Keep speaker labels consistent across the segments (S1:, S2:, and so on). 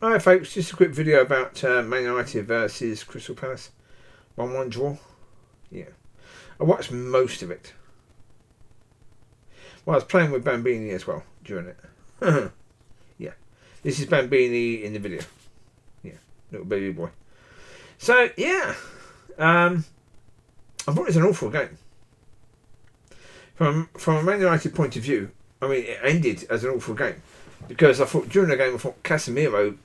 S1: Alright folks, just a quick video about Man United versus Crystal Palace. 1-1 draw. Yeah. I watched most of it. Well, I was playing with Bambini as well during it. Yeah. This is Bambini in the video. Yeah. Little baby boy. So, yeah. I thought it was an awful game. From a Man United point of view, I mean, it ended as an awful game. Because I thought during the game, I thought Casemiro,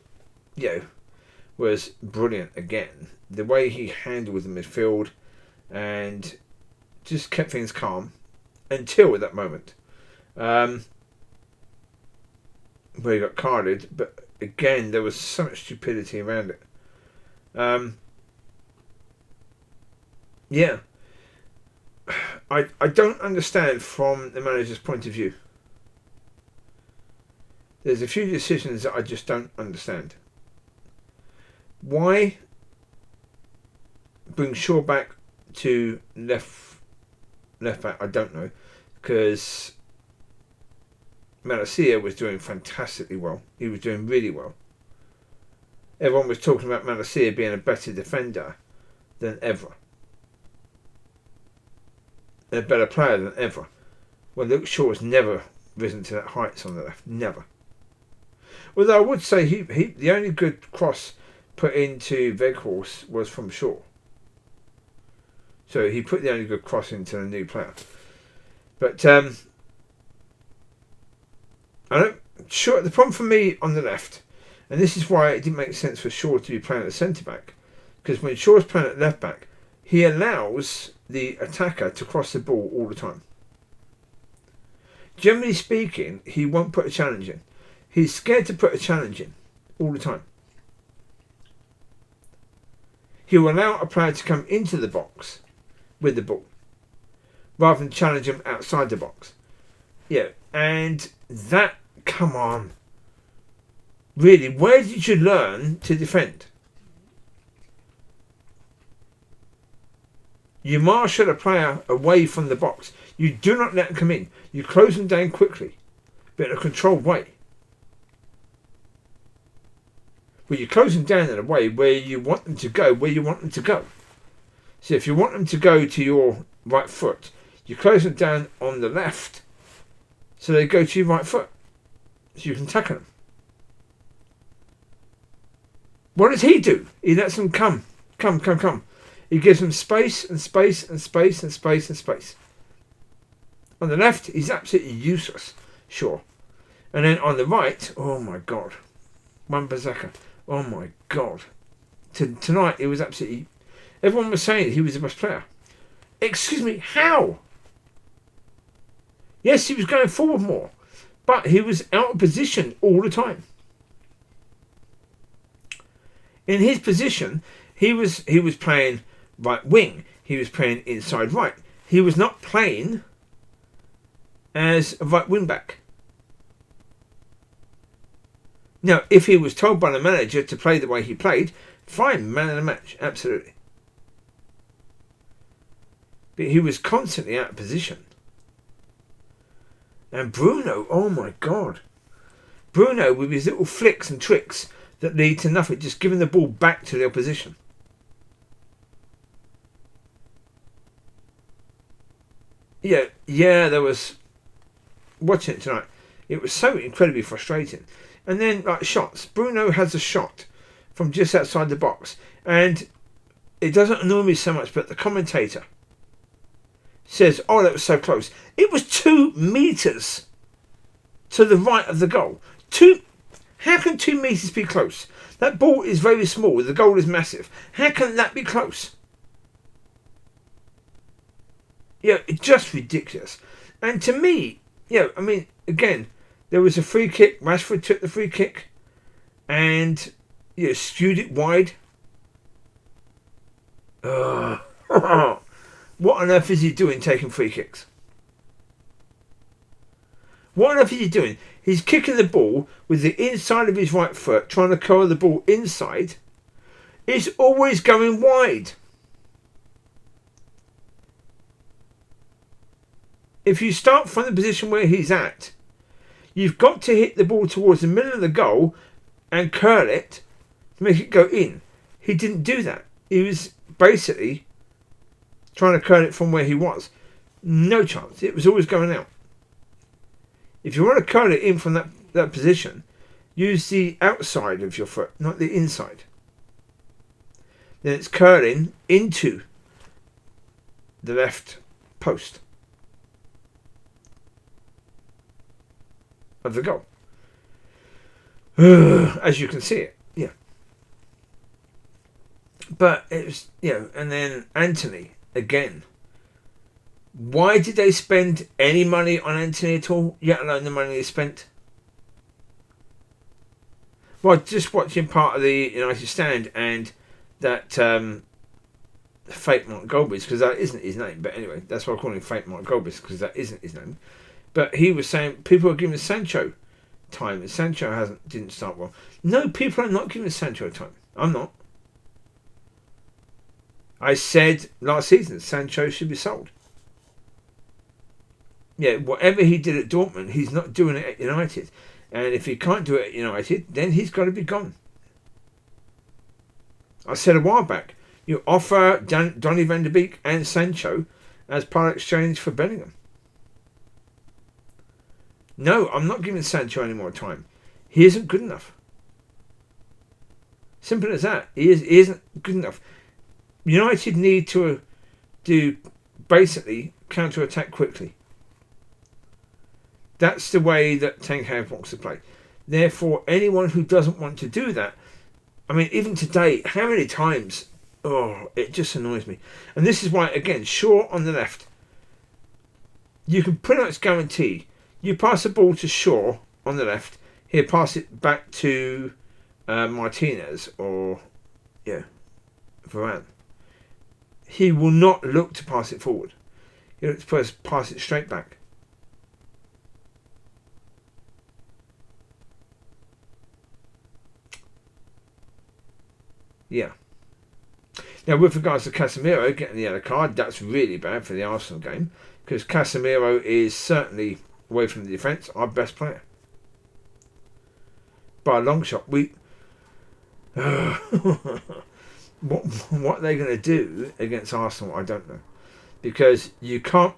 S1: was brilliant again. The way he handled the midfield and just kept things calm until at that moment. Where he got carded, but again, there was so much stupidity around it. Yeah. I don't understand from the manager's point of view. There's a few decisions that I just don't understand. Why bring Shaw back to left back? I don't know, because Malacia was doing fantastically well. He was doing really well. Everyone was talking about Malacia being a better defender than ever, and a better player than ever. Well, Luke Shaw has never risen to that heights on the left, never. Although I would say he the only good cross put into Weghorst was from Shaw. So he put the only good cross into the new player. But I don't. Shaw, the problem for me on the left, and this is why it didn't make sense for Shaw to be playing at centre back, because when Shaw's playing at left back, he allows the attacker to cross the ball all the time. Generally speaking, he won't put a challenge in. He's scared to put a challenge in all the time. He'll allow a player to come into the box with the ball rather than challenge him outside the box. Yeah, and that, come on. Really, where did you learn to defend? You marshal a player away from the box. You do not let them come in. You close them down quickly, but in a controlled way. Well, you close them down in a way where you want them to go, where you want them to go. So if you want them to go to your right foot, you close them down on the left so they go to your right foot. So you can tackle them. What does he do? He lets them come. He gives them space and space and space and space and space. On the left, he's absolutely useless. Sure. And then on the right, oh my God. Wan-Bissaka. Oh my God. Tonight, it was absolutely... Everyone was saying he was the best player. Excuse me, how? Yes, he was going forward more, but he was out of position all the time. In his position, he was playing right wing. He was playing inside right. He was not playing as a right wing back. Now, if he was told by the manager to play the way he played, fine, man of the match, absolutely. But he was constantly out of position. And Bruno, oh my God. Bruno with his little flicks and tricks that lead to nothing, just giving the ball back to the opposition. Yeah, there was... Watching it tonight, it was so incredibly frustrating. And then, like, shots. Bruno has a shot from just outside the box. And it doesn't annoy me so much, but the commentator says, oh, that was so close. It was 2 metres to the right of the goal. How can 2 metres be close? That ball is very small. The goal is massive. How can that be close? Yeah, it's just ridiculous. And to me, I mean, again, there was a free kick. Rashford took the free kick and skewed it wide. What on earth is he doing taking free kicks? What on earth is he doing? He's kicking the ball with the inside of his right foot, trying to curl the ball inside. It's always going wide. If you start from the position where he's at, you've got to hit the ball towards the middle of the goal and curl it to make it go in. He didn't do that. He was basically trying to curl it from where he was. No chance. It was always going out. If you want to curl it in from that position, use the outside of your foot, not the inside. Then it's curling into the left post of the goal. As you can see it, yeah. But it was, and then Antony, again. Why did they spend any money on Antony at all, yet alone the money they spent? Well, just watching part of the United Stand and that fake Mark Goldbridge, because that isn't his name, but anyway, that's why I call him fake Mark Goldbridge, because that isn't his name. But he was saying people are giving Sancho time, and Sancho didn't start well. No, people are not giving Sancho time. I'm not. I said last season Sancho should be sold. Yeah, whatever he did at Dortmund, he's not doing it at United. And if he can't do it at United, then he's got to be gone. I said a while back, you offer Donny van de Beek and Sancho as part exchange for Bellingham. No, I'm not giving Sancho any more time. He isn't good enough. Simple as that. He isn't good enough. United need to do basically counter-attack quickly. That's the way that Ten Hag wants to play. Therefore, anyone who doesn't want to do that, I mean, even today, how many times? Oh, it just annoys me. And this is why, again, Shaw on the left. You can pretty much guarantee you pass the ball to Shaw on the left, he'll pass it back to Martinez or, Varane. He will not look to pass it forward. He'll look to pass it straight back. Yeah. Now, with regards to Casemiro getting the yellow card, that's really bad for the Arsenal game, because Casemiro is certainly, away from the defence, our best player. By a long shot. What are they going to do against Arsenal, I don't know. Because you can't...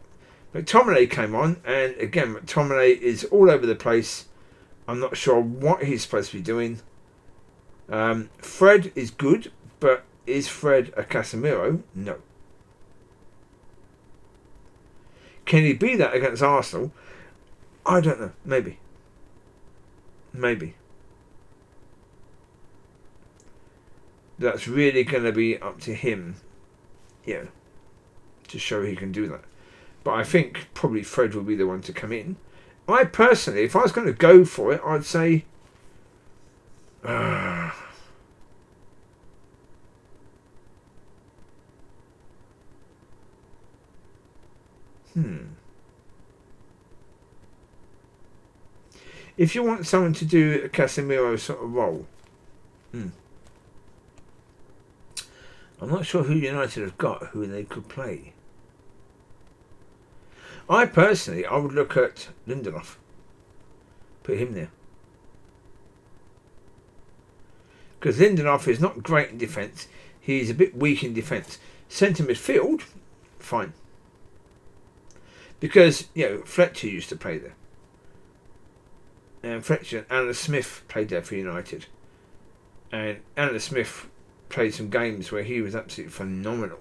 S1: McTominay came on, and again, McTominay is all over the place. I'm not sure what he's supposed to be doing. Fred is good, but is Fred a Casemiro? No. Can he be that against Arsenal? I don't know. Maybe. That's really going to be up to him, to show he can do that. But I think probably Fred will be the one to come in. I personally, if I was going to go for it, I'd say... If you want someone to do a Casemiro sort of role, I'm not sure who United have got, who they could play. I personally would look at Lindelof. Put him there. Because Lindelof is not great in defence. He's a bit weak in defence. Centre midfield, fine. Because, Fletcher used to play there. And Fletcher and Alan Smith played there for United. And Alan Smith played some games where he was absolutely phenomenal.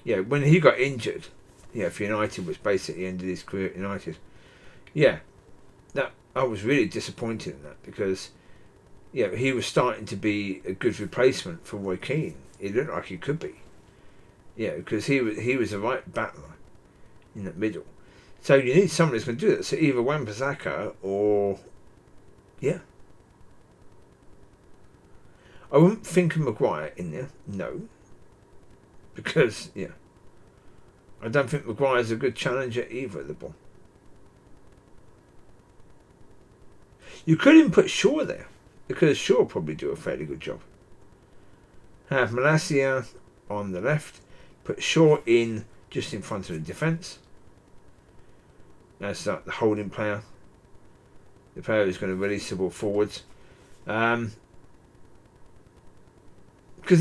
S1: When he got injured, for United, was basically the end of his career at United. That I was really disappointed in that, because he was starting to be a good replacement for Roy Keane. He looked like he could be. Because he was a right battler in the middle. So you need someone who's going to do that. So either Wan-Bissaka or... I wouldn't think of Maguire in there. No. Because, I don't think Maguire's a good challenger either at the ball. You could even put Shaw there, because Shaw will probably do a fairly good job. Have Malacia on the left. Put Shaw in just in front of the defence. That's like the holding player. The player who's going to release the ball forwards. Because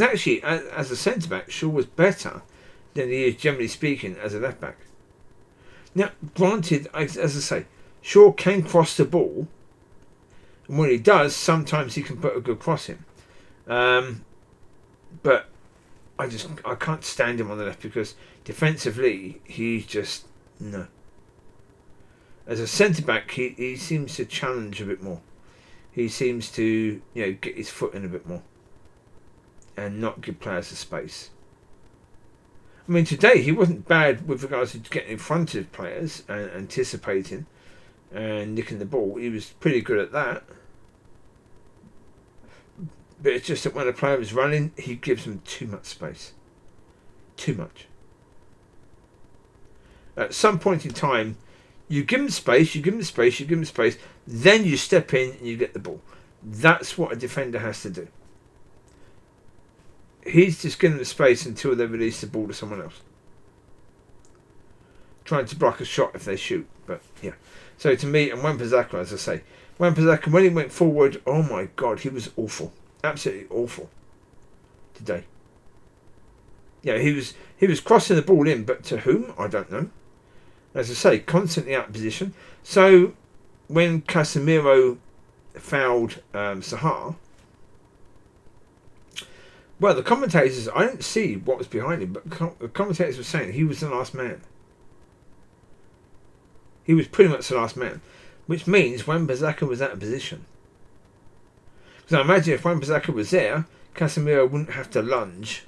S1: actually, as a centre back, Shaw was better than he is generally speaking as a left back. Now, granted, as I say, Shaw can cross the ball, and when he does, sometimes he can put a good cross in. But I can't stand him on the left because defensively he's just no. As a centre back, he seems to challenge a bit more. He seems to get his foot in a bit more, and not give players the space. I mean, today he wasn't bad with regards to getting in front of players and anticipating and nicking the ball. He was pretty good at that. But it's just that when a player is running, he gives them too much space. Too much. At some point in time, you give them space, you give them space, you give them space, then you step in and you get the ball. That's what a defender has to do. He's just giving them space until they release the ball to someone else. Trying to block a shot if they shoot. But yeah. So to me, and Wan-Bissaka, as I say, Wan-Bissaka, when he went forward, oh my God, he was awful. Absolutely awful today. Yeah, he was crossing the ball in, but to whom? I don't know. As I say, constantly out of position. So when Casemiro fouled Zaha, well, the commentators, I didn't see what was behind him, but the commentators were saying he was the last man. He was pretty much the last man, which means Wan-Bissaka was out of position. Because I imagine if Wan-Bissaka was there, Casemiro wouldn't have to lunge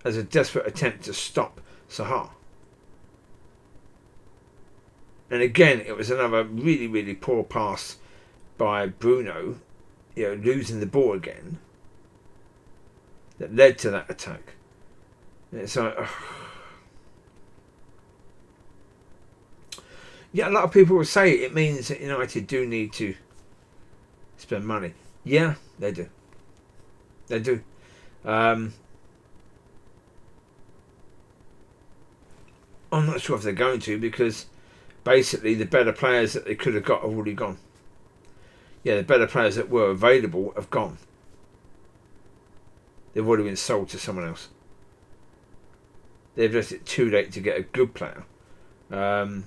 S1: as a desperate attempt to stop Zaha. And again, it was another really, really poor pass by Bruno, losing the ball again, that led to that attack. And it's like, yeah, a lot of people will say it means that United do need to spend money. Yeah, they do. They do. I'm not sure if they're going to, because basically the better players that they could have got have already gone. Yeah, the better players that were available have gone. They've already been sold to someone else. They've left it too late to get a good player. Well,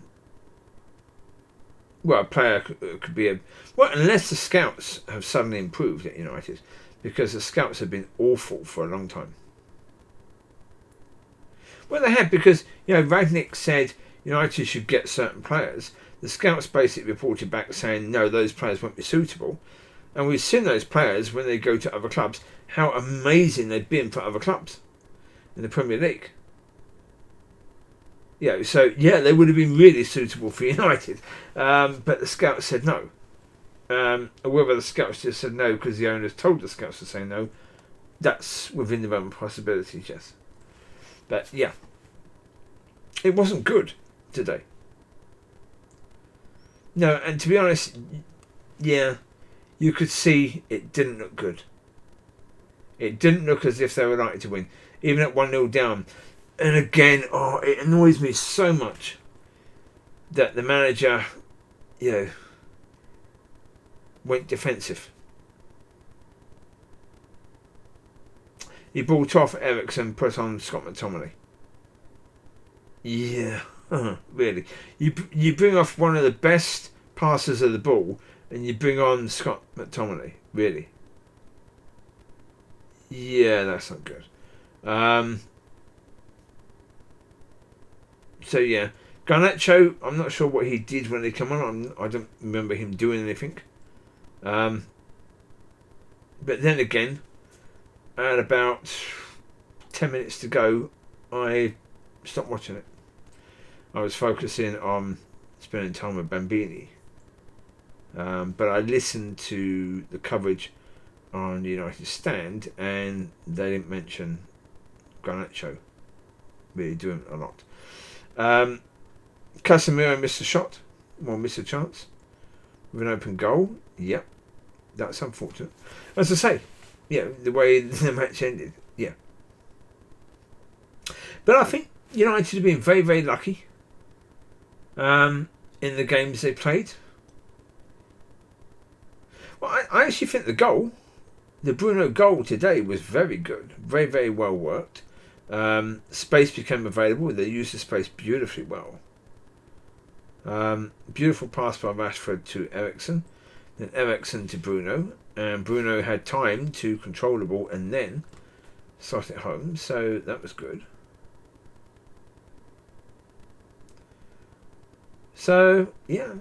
S1: a player could be unless the scouts have suddenly improved at United, because the scouts have been awful for a long time. Well, they have, because Rangnick said United should get certain players. The scouts basically reported back saying no, those players won't be suitable, and we've seen those players when they go to other clubs how amazing they've been for other clubs in the Premier League. So they would have been really suitable for United, but the scouts said no. Whether the scouts just said no because the owners told the scouts to say no, that's within the realm of possibilities, yes. But yeah, it wasn't good today. No, and to be honest, yeah, you could see it didn't look good. It didn't look as if they were likely to win, even at 1-0 down. And again, it annoys me so much that the manager, went defensive. He brought off Eriksen, put on Scott McTominay. Yeah, really. You bring off one of the best passers of the ball, and you bring on Scott McTominay. Really. Yeah, that's not good. So yeah, Garnacho, I'm not sure what he did when he came on. I don't remember him doing anything. But then again, at about 10 minutes to go, I stopped watching it. I was focusing on spending time with Bambini. But I listened to the coverage on the United stand, and they didn't mention Garnacho really doing a lot. Casemiro missed a shot, missed a chance with an open goal. Yep, that's unfortunate. As I say, the way the match ended, yeah. But I think United have been very, very lucky in the games they played. I actually think the Bruno goal today was very good. Very, very well worked. Space became available. They used the space beautifully well. Beautiful pass by Rashford to Eriksen. Then Eriksen to Bruno. And Bruno had time to control the ball and then slot it home. So that was good. So, yeah.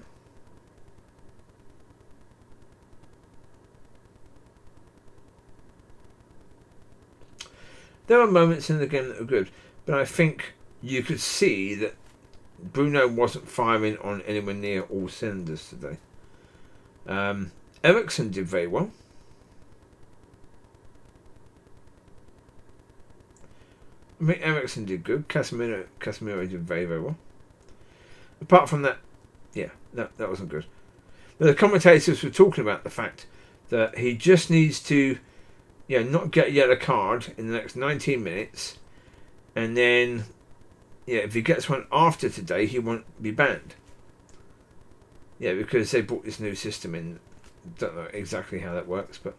S1: There were moments in the game that were good, but I think you could see that Bruno wasn't firing on anywhere near all cylinders today. Eriksen did very well. I mean, Eriksen did good. Casemiro did very, very well. Apart from that, yeah, that wasn't good. But the commentators were talking about the fact that he just needs to, not get a yellow card in the next 19 minutes, and then, if he gets one after today, he won't be banned. Yeah, because they brought this new system in. Don't know exactly how that works, but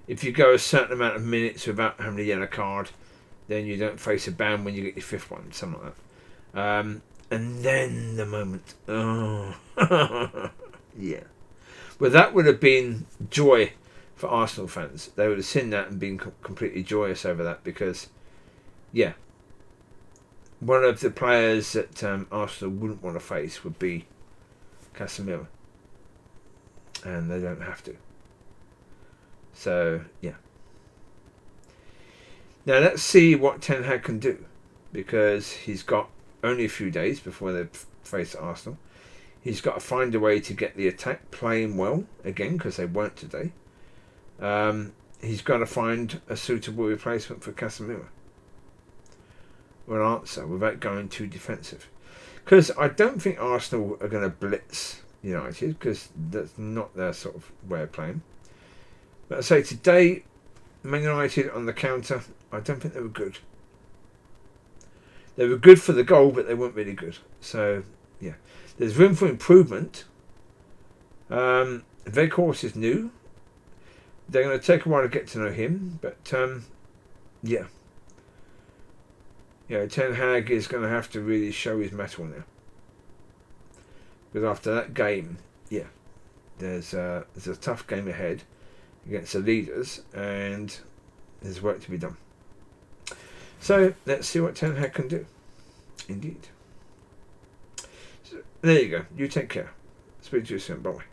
S1: if you go a certain amount of minutes without having a yellow card, then you don't face a ban when you get your fifth one, something like that. And then the moment, yeah. Well, that would have been joy for Arsenal fans. They would have seen that and been completely joyous over that because, one of the players that Arsenal wouldn't want to face would be Casemiro. And they don't have to. So, yeah. Now, let's see what Ten Hag can do. Because he's got only a few days before they face Arsenal. He's got to find a way to get the attack playing well again, because they weren't today. He's got to find a suitable replacement for Casemiro. Or an answer without going too defensive. Because I don't think Arsenal are going to blitz United, because that's not their sort of way of playing. But I say today, Man United on the counter, I don't think they were good. They were good for the goal, but they weren't really good. So, yeah. There's room for improvement. Weghorst is new. They're going to take a while to get to know him. But, yeah. Ten Hag is going to have to really show his mettle now. Because after that game, there's a tough game ahead against the leaders. And there's work to be done. So, let's see what Ten Hag can do. Indeed. So, there you go. You take care. Speak to you soon. Bye.